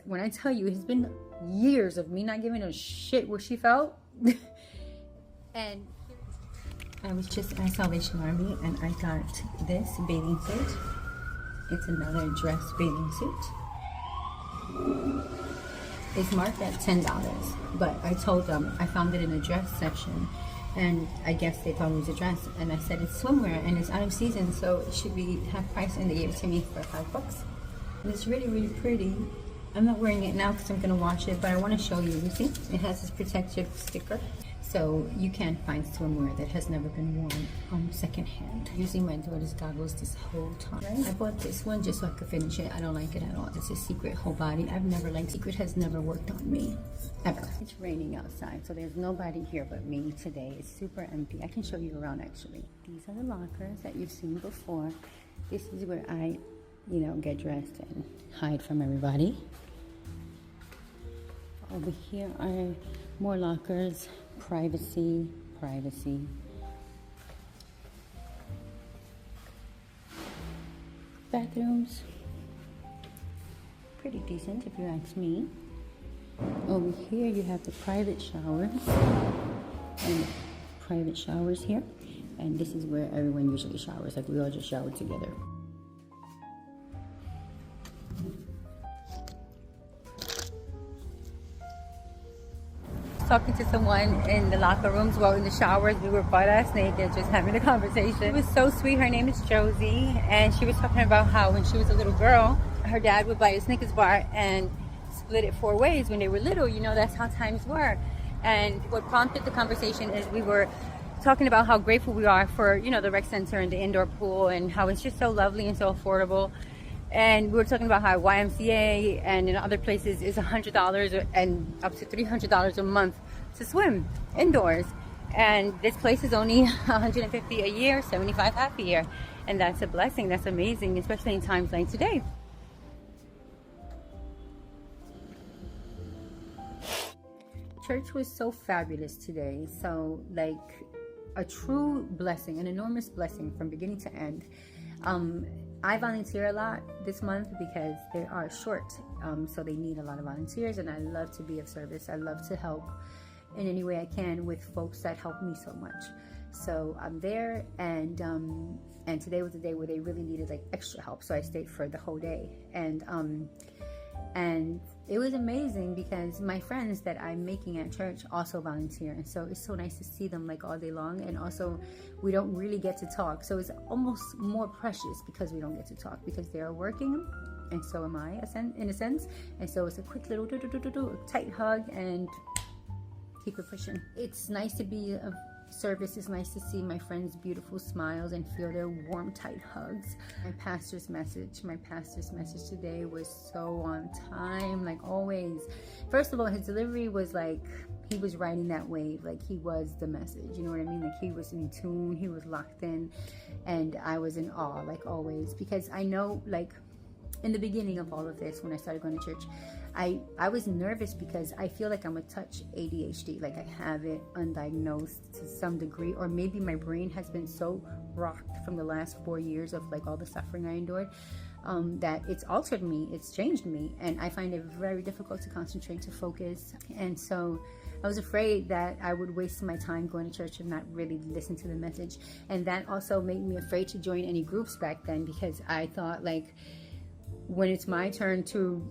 when I tell you, it's been years of me not giving a shit where she felt. And I was just at Salvation Army and I got this bathing suit. It's another dress bathing suit. It's marked at $10, but I told them I found it in a dress section, and I guess they thought it was a dress, and I said it's swimwear and it's out of season, so it should be half price, and they gave it to me for $5. And it's really, really pretty. I'm not wearing it now because I'm gonna wash it, but I want to show you. You see, it has this protective sticker, so you can find swimwear that has never been worn secondhand. Using my daughter's goggles this whole time. I bought this one just so I could finish it. I don't like it at all. It's a Secret whole body. I've never liked Secret. Has never worked on me ever. It's raining outside, so there's nobody here but me today. It's super empty. I can show you around actually. These are the lockers that you've seen before. This is where I, get dressed and hide from everybody. Over here are more lockers. Privacy. Bathrooms. Pretty decent if you ask me. Over here you have the private showers. And private showers here. And this is where everyone usually showers. Like we all just shower together. Talking to someone in the locker rooms while in the showers. We were butt-ass naked just having a conversation. It was so sweet. Her name is Josie, and she was talking about how when she was a little girl, her dad would buy a Snickers bar and split it 4 ways when they were little. That's how times were. And what prompted the conversation is we were talking about how grateful we are for, the rec center and the indoor pool, and how it's just so lovely and so affordable. And we were talking about how YMCA and in other places is $100 and up to $300 a month to swim indoors. And this place is only $150 a year, $75 half a year. And that's a blessing. That's amazing, especially in times like today. Church was so fabulous today. So like a true blessing, an enormous blessing from beginning to end. I volunteer a lot this month because they are short, so they need a lot of volunteers, and I love to be of service. I love to help in any way I can with folks that help me so much. So I'm there, and today was the day where they really needed like extra help, so I stayed for the whole day, and it was amazing because my friends that I'm making at church also volunteer, and so it's so nice to see them like all day long. And also we don't really get to talk, so it's almost more precious because we don't get to talk, because they are working and so am I in a sense. And so it's a quick little tight hug and keep it pushing. It's nice to be of service. It's nice to see my friends' beautiful smiles and feel their warm, tight hugs. My pastor's message today was so on time, like always. First of all, his delivery was like he was riding that wave, like he was the message, you know what I mean? Like he was in tune, he was locked in, and I was in awe, like always, because I know, like in the beginning of all of this, when I started going to church, I was nervous because I feel like I'm a touch ADHD, like I have it undiagnosed to some degree, or maybe my brain has been so rocked from the last 4 years of like all the suffering I endured, that it's altered me, it's changed me, and I find it very difficult to concentrate, to focus. And so I was afraid that I would waste my time going to church and not really listen to the message. And that also made me afraid to join any groups back then, because I thought like, when it's my turn to,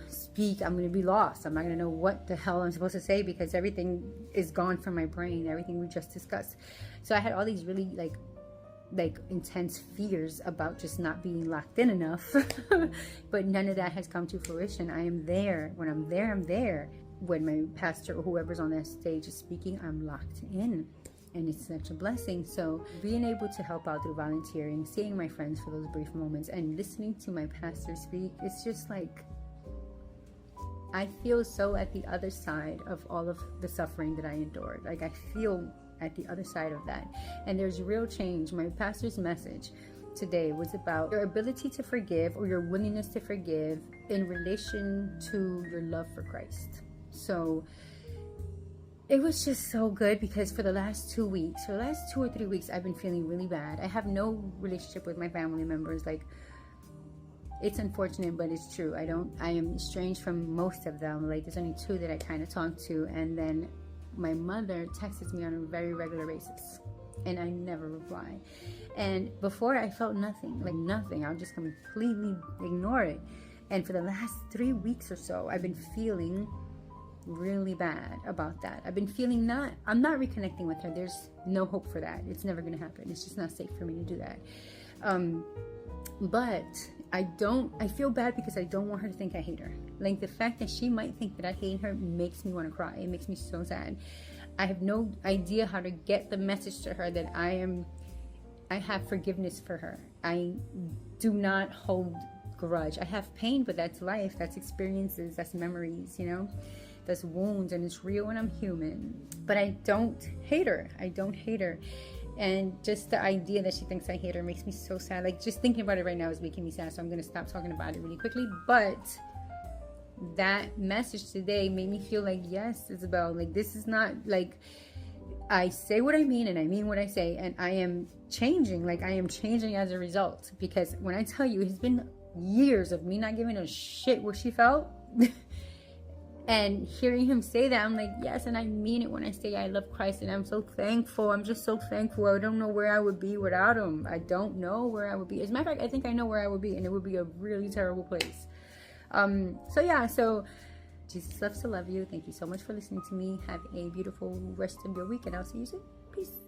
speak, I'm going to be lost. I'm not going to know what the hell I'm supposed to say, because everything is gone from my brain, everything we just discussed. So I had all these really like intense fears about just not being locked in enough. But none of that has come to fruition. I am there. When I'm there, I'm there. When my pastor or whoever's on that stage is speaking, I'm locked in. And it's such a blessing. So being able to help out through volunteering, seeing my friends for those brief moments, and listening to my pastor speak, it's just like, I feel so at the other side of all of the suffering that I endured. Like I feel at the other side of that. And there's real change. My pastor's message today was about your ability to forgive, or your willingness to forgive, in relation to your love for Christ. So it was just so good, because for the last 2 or 3 weeks, I've been feeling really bad. I have no relationship with my family members. Like, it's unfortunate, but it's true. I am estranged from most of them. Like, there's only 2 that I kind of talk to, and then my mother texts me on a very regular basis, and I never reply. And before, I felt nothing, like nothing. I would just completely ignore it. And for the last 3 weeks or so, I've been feeling really bad about that. I've been feeling I'm not reconnecting with her. There's no hope for that. It's never going to happen. It's just not safe for me to do that. But I feel bad because I don't want her to think I hate her. Like, the fact that she might think that I hate her makes me want to cry. It makes me so sad. I have no idea how to get the message to her that I have forgiveness for her. I do not hold grudge. I have pain, but that's life. That's experiences. That's memories, That's wounds, and it's real, and I'm human. But I don't hate her. I don't hate her. And just the idea that she thinks I hate her makes me so sad. Like, just thinking about it right now is making me sad. So I'm going to stop talking about it really quickly. But that message today made me feel like, yes, Isabel, like, this is not, like, I say what I mean, and I mean what I say. And I am changing. Like, I am changing as a result. Because when I tell you, it's been years of me not giving a shit what she felt. And hearing him say that, I'm like, yes, and I mean it when I say I love Christ, and I'm so thankful. I'm just so thankful. I don't know where I would be without him. I don't know where I would be. As a matter of fact, I think I know where I would be, and it would be a really terrible place. So Jesus loves to love you. Thank you so much for listening to me. Have a beautiful rest of your week, and I'll see you soon. Peace.